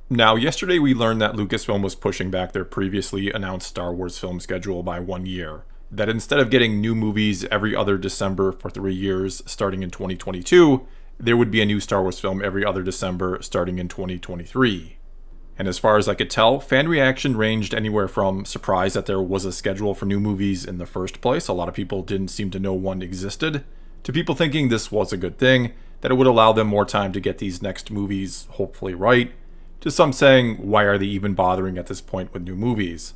Now, yesterday we learned that Lucasfilm was pushing back their previously announced Star Wars film schedule by 1 year. That instead of getting new movies every other December for 3 years starting in 2022, there would be a new Star Wars film every other December starting in 2023. And as far as I could tell, fan reaction ranged anywhere from surprise that there was a schedule for new movies in the first place, a lot of people didn't seem to know one existed, to people thinking this was a good thing, that it would allow them more time to get these next movies hopefully right, to some saying, why are they even bothering at this point with new movies?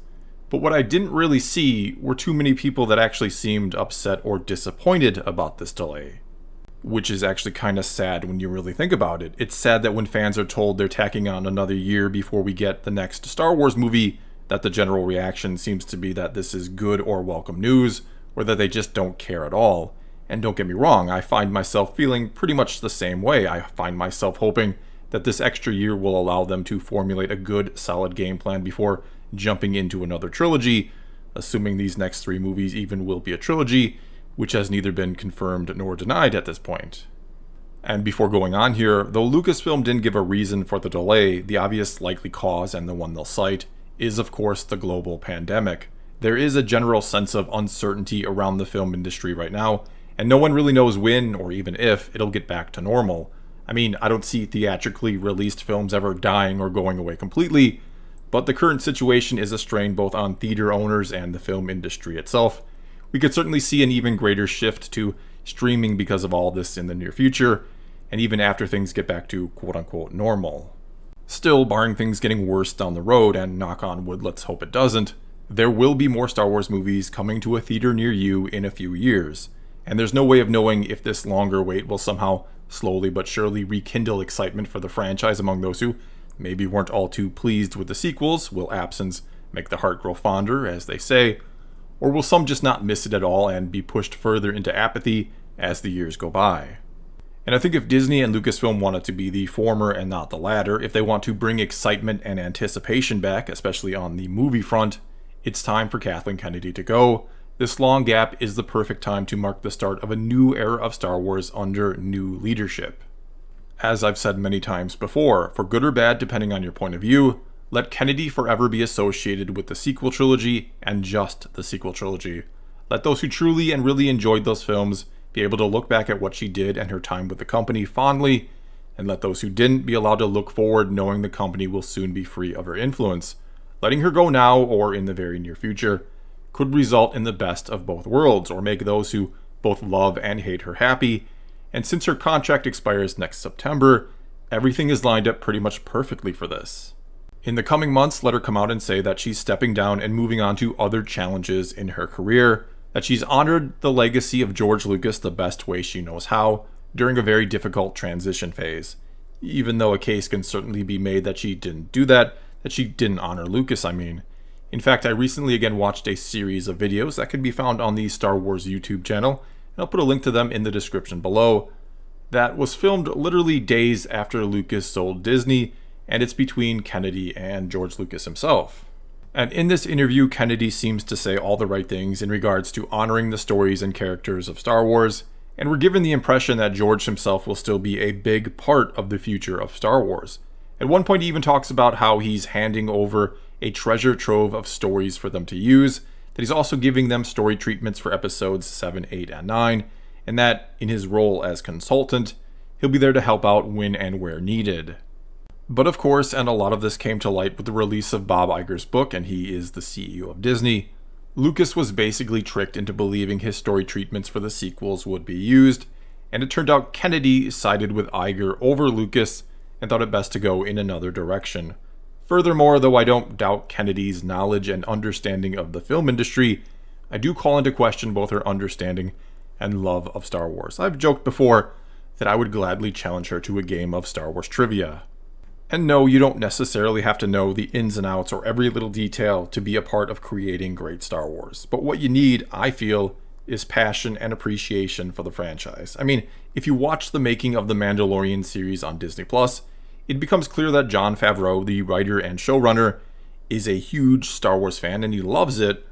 But what I didn't really see were too many people that actually seemed upset or disappointed about this delay. Which is actually kind of sad when you really think about it. It's sad that when fans are told they're tacking on another year before we get the next Star Wars movie, that the general reaction seems to be that this is good or welcome news, or that they just don't care at all. And don't get me wrong, I find myself feeling pretty much the same way. I find myself hoping that this extra year will allow them to formulate a good, solid game plan before jumping into another trilogy, assuming these next 3 movies even will be a trilogy, which has neither been confirmed nor denied at this point. And before going on here, though Lucasfilm didn't give a reason for the delay, the obvious likely cause, and the one they'll cite, is of course the global pandemic. There is a general sense of uncertainty around the film industry right now, and no one really knows when, or even if, it'll get back to normal. I mean, I don't see theatrically released films ever dying or going away completely, but the current situation is a strain both on theater owners and the film industry itself. We could certainly see an even greater shift to streaming because of all this in the near future, and even after things get back to quote-unquote normal. Still, barring things getting worse down the road, and knock on wood, let's hope it doesn't, there will be more Star Wars movies coming to a theater near you in a few years, and there's no way of knowing if this longer wait will somehow slowly but surely rekindle excitement for the franchise among those who maybe weren't all too pleased with the sequels. Will absence make the heart grow fonder, as they say? Or will some just not miss it at all and be pushed further into apathy as the years go by? And I think if Disney and Lucasfilm want it to be the former and not the latter, if they want to bring excitement and anticipation back, especially on the movie front, it's time for Kathleen Kennedy to go. This long gap is the perfect time to mark the start of a new era of Star Wars under new leadership. As I've said many times before, for good or bad depending on your point of view, let Kennedy forever be associated with the sequel trilogy and just the sequel trilogy. Let those who truly and really enjoyed those films be able to look back at what she did and her time with the company fondly, and let those who didn't be allowed to look forward knowing the company will soon be free of her influence. Letting her go now or in the very near future could result in the best of both worlds, or make those who both love and hate her happy, and since her contract expires next September, everything is lined up pretty much perfectly for this. In the coming months, let her come out and say that she's stepping down and moving on to other challenges in her career, that she's honored the legacy of George Lucas the best way she knows how, during a very difficult transition phase. Even though a case can certainly be made that she didn't do that she didn't honor Lucas, I mean. In fact, I recently again watched a series of videos that can be found on the Star Wars YouTube channel, and I'll put a link to them in the description below, that was filmed literally days after Lucas sold Disney, and it's between Kennedy and George Lucas himself. And in this interview, Kennedy seems to say all the right things in regards to honoring the stories and characters of Star Wars, and we're given the impression that George himself will still be a big part of the future of Star Wars. At one point he even talks about how he's handing over a treasure trove of stories for them to use, that he's also giving them story treatments for episodes 7, 8, and 9, and that, in his role as consultant, he'll be there to help out when and where needed. But of course, and a lot of this came to light with the release of Bob Iger's book, and he is the CEO of Disney, Lucas was basically tricked into believing his story treatments for the sequels would be used, and it turned out Kennedy sided with Iger over Lucas and thought it best to go in another direction. Furthermore, though I don't doubt Kennedy's knowledge and understanding of the film industry, I do call into question both her understanding and love of Star Wars. I've joked before that I would gladly challenge her to a game of Star Wars trivia. And no, you don't necessarily have to know the ins and outs or every little detail to be a part of creating great Star Wars. But what you need, I feel, is passion and appreciation for the franchise. I mean, if you watch the making of the Mandalorian series on Disney+, it becomes clear that Jon Favreau, the writer and showrunner, is a huge Star Wars fan and he loves it,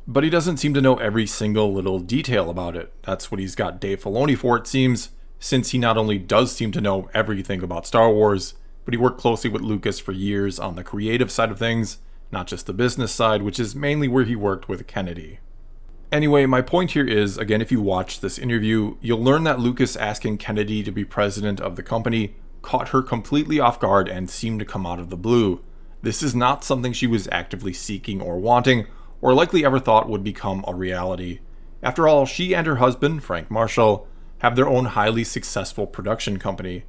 but he doesn't seem to know every single little detail about it. That's what he's got Dave Filoni for, it seems, since he not only does seem to know everything about Star Wars, but he worked closely with Lucas for years on the creative side of things, not just the business side, which is mainly where he worked with Kennedy. Anyway, my point here is, again, if you watch this interview, you'll learn that Lucas asking Kennedy to be president of the company caught her completely off guard and seemed to come out of the blue. This is not something she was actively seeking or wanting, or likely ever thought would become a reality. After all, she and her husband, Frank Marshall, have their own highly successful production company.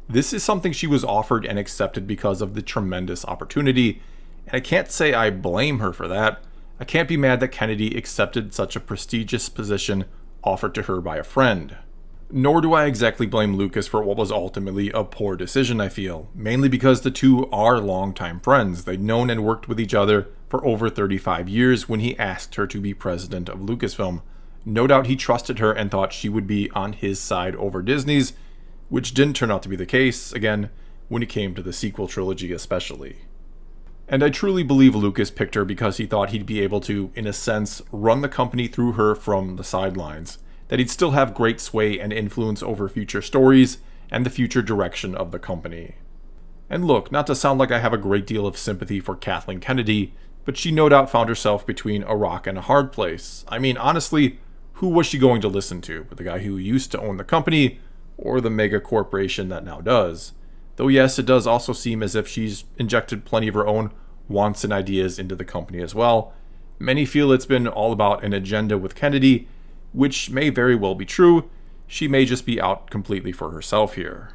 This is something she was offered and accepted because of the tremendous opportunity, and I can't say I blame her for that. I can't be mad that Kennedy accepted such a prestigious position offered to her by a friend. Nor do I exactly blame Lucas for what was ultimately a poor decision, I feel, mainly because the two are longtime friends. They'd known and worked with each other for over 35 years when he asked her to be president of Lucasfilm. No doubt he trusted her and thought she would be on his side over Disney's, which didn't turn out to be the case, again, when it came to the sequel trilogy especially. And I truly believe Lucas picked her because he thought he'd be able to, in a sense, run the company through her from the sidelines, that he'd still have great sway and influence over future stories and the future direction of the company. And look, not to sound like I have a great deal of sympathy for Kathleen Kennedy, but she no doubt found herself between a rock and a hard place. I mean, honestly, who was she going to listen to? The guy who used to own the company, or the mega corporation that now does? Though yes, it does also seem as if she's injected plenty of her own wants and ideas into the company as well. Many feel it's been all about an agenda with Kennedy, which may very well be true. She may just be out completely for herself here.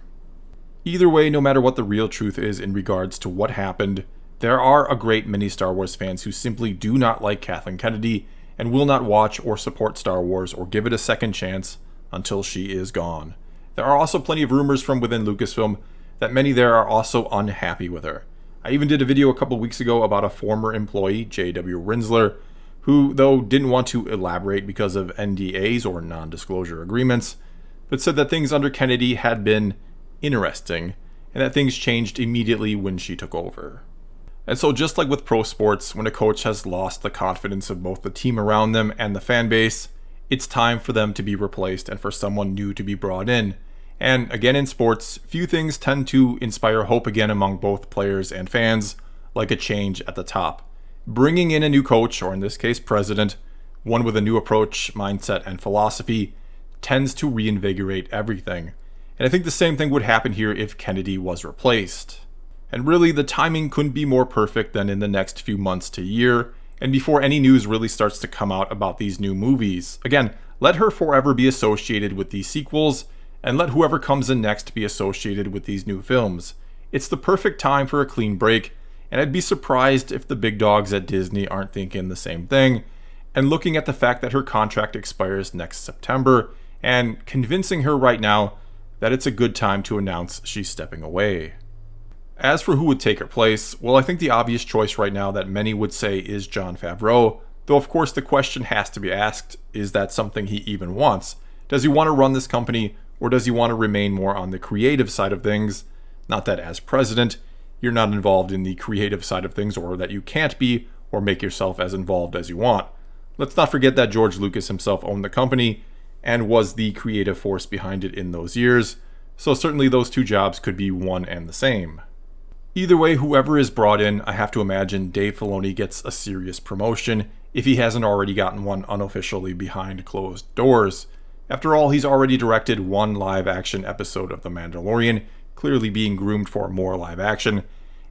Either way, no matter what the real truth is in regards to what happened, there are a great many Star Wars fans who simply do not like Kathleen Kennedy and will not watch or support Star Wars or give it a second chance until she is gone. There are also plenty of rumors from within Lucasfilm that many there are also unhappy with her. I even did a video a couple weeks ago about a former employee, J.W. Rinsler, who, though didn't want to elaborate because of NDAs or non-disclosure agreements, but said that things under Kennedy had been interesting, and that things changed immediately when she took over. And so just like with pro sports, when a coach has lost the confidence of both the team around them and the fan base, it's time for them to be replaced and for someone new to be brought in. And again, in sports, few things tend to inspire hope again among both players and fans, like a change at the top. Bringing in a new coach, or in this case president, one with a new approach, mindset, and philosophy, tends to reinvigorate everything. And I think the same thing would happen here if Kennedy was replaced. And really, the timing couldn't be more perfect than in the next few months to year, and before any news really starts to come out about these new movies. Again, let her forever be associated with these sequels, and let whoever comes in next be associated with these new films. It's the perfect time for a clean break, and I'd be surprised if the big dogs at Disney aren't thinking the same thing, and looking at the fact that her contract expires next September, and convincing her right now that it's a good time to announce she's stepping away. As for who would take her place, well, I think the obvious choice right now that many would say is Jon Favreau, though of course the question has to be asked, is that something he even wants? Does he want to run this company, or does he want to remain more on the creative side of things? Not that as president, you're not involved in the creative side of things, or that you can't be, or make yourself as involved as you want. Let's not forget that George Lucas himself owned the company, and was the creative force behind it in those years, so certainly those two jobs could be one and the same. Either way, whoever is brought in, I have to imagine Dave Filoni gets a serious promotion, if he hasn't already gotten one unofficially behind closed doors. After all, he's already directed one live-action episode of The Mandalorian, clearly being groomed for more live action,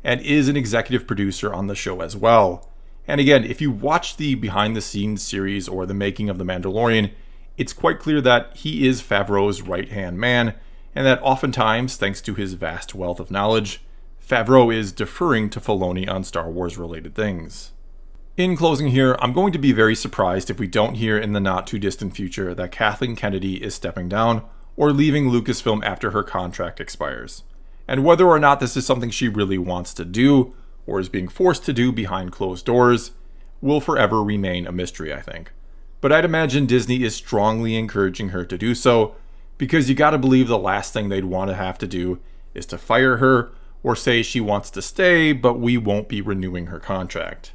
and is an executive producer on the show as well. And again, if you watch the behind-the-scenes series or the making of The Mandalorian, it's quite clear that he is Favreau's right-hand man, and that oftentimes, thanks to his vast wealth of knowledge, Favreau is deferring to Filoni on Star Wars-related things. In closing here, I'm going to be very surprised if we don't hear in the not-too-distant future that Kathleen Kennedy is stepping down or leaving Lucasfilm after her contract expires. And whether or not this is something she really wants to do, or is being forced to do behind closed doors, will forever remain a mystery, I think. But I'd imagine Disney is strongly encouraging her to do so, because you gotta believe the last thing they'd want to have to do is to fire her, or say she wants to stay, but we won't be renewing her contract.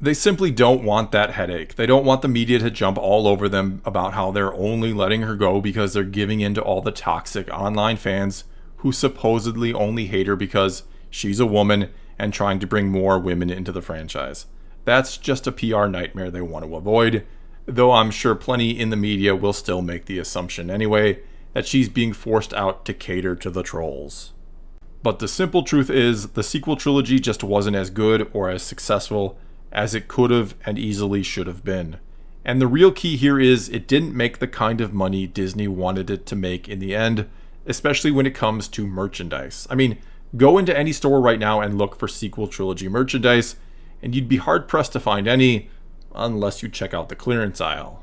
They simply don't want that headache. They don't want the media to jump all over them about how they're only letting her go because they're giving in to all the toxic online fans who supposedly only hate her because She's a woman and trying to bring more women into the franchise. That's just a PR nightmare they want to avoid, though I'm sure plenty in the media will still make the assumption anyway that she's being forced out to cater to the trolls. But the simple truth is, the sequel trilogy just wasn't as good or as successful as it could have and easily should have been. And the real key here is it didn't make the kind of money Disney wanted it to make in the end, especially when it comes to merchandise. I mean, go into any store right now and look for sequel trilogy merchandise, and you'd be hard-pressed to find any, unless you check out the clearance aisle.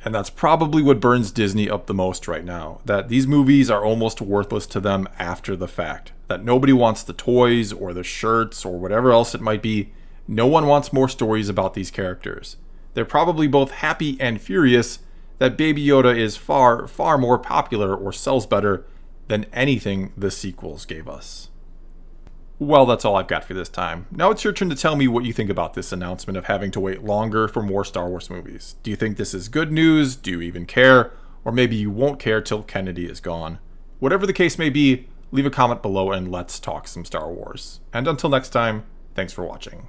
And that's probably what burns Disney up the most right now, that these movies are almost worthless to them after the fact. That nobody wants the toys or the shirts or whatever else it might be. No one wants more stories about these characters. They're probably both happy and furious that Baby Yoda is far, far more popular or sells better than anything the sequels gave us. Well, that's all I've got for this time. Now it's your turn to tell me what you think about this announcement of having to wait longer for more Star Wars movies. Do you think this is good news? Do you even care? Or maybe you won't care till Kennedy is gone. Whatever the case may be, leave a comment below and let's talk some Star Wars. And until next time, thanks for watching.